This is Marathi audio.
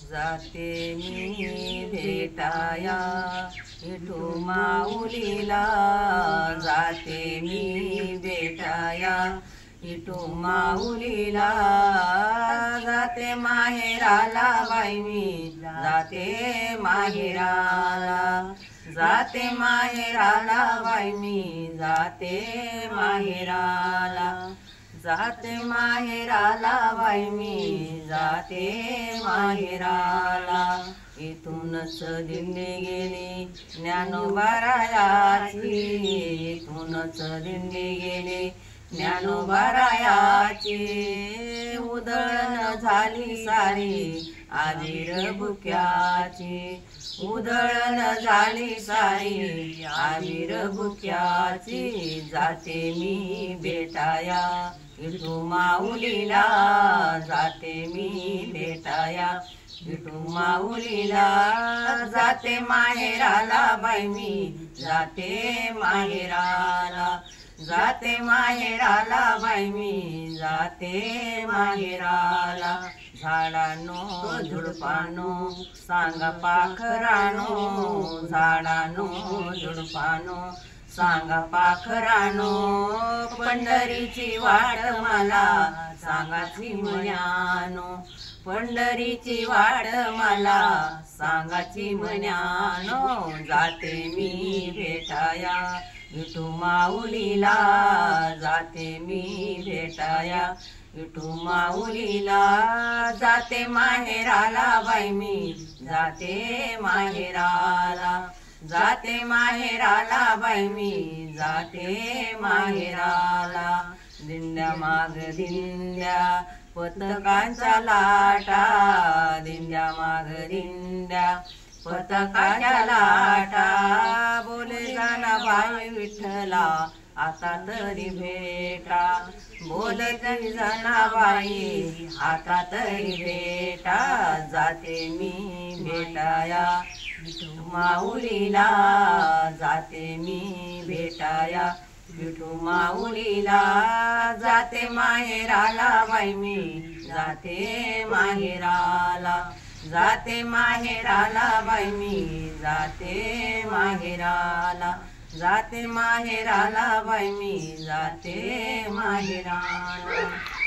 जाते मी भेटाया विठू माऊलीला, जाते मी भेटाया विठू माऊलीला, जाते माहेराला बाई मी, जाते माहेराला, जाते माहेराला बाई मी, जाते माहेराला, जाते माहेराला बाई मी, जाते माहेराला। इथूनच दिंडी गेली ज्ञानोबारायाची, इथूनच दिंडी गेली ज्ञानोबारायाची, उधळण झाली सारी आजीर बुक्याची, उधळण झाली सारी आजीर बुक्याची, जाते मी भेटाया विठू माऊलीला, जाते मी भेटाया विठू माऊलीला, जाते माहेराला बाई मी, जाते माहेराला, जाते माहेराला बाई मी, जाते माहेराला। झाडानो झुडपानो सांगा पाखरानो, झाडानो झुडपानो सांगा पाखरानो, पंढरीची वाट मला सांगा चिमण्यानो, पंढरीची वाट मला सांगा चिमण्यानो, जाते मी भेटाया विठू माऊलीला, जाते मी भेटाया विठू माऊलीला, जाते माहेराला बाई मी, जाते माहेराला, जाते माहेराला बाई मी, जाते माहेराला। दिंड्या माग दिंड्या पथकांच्या लाटा, दिंड्या माग दिंड्या पथकांच्या लाटा, बोले जाना बाई विठ्ठला आता तरी भेटा, बोलत जाना बाई आता तरी भेटा, जाते मी भेटाया विठू माऊलीला, जाते मी भेटाया विठू माऊलीला, जाते माहेराला बाई मी, जाते माहेराला, जाते माहेराला बाई मी, जाते माहेराला, जाते माहेराला बाई मी, जाते माहेराला।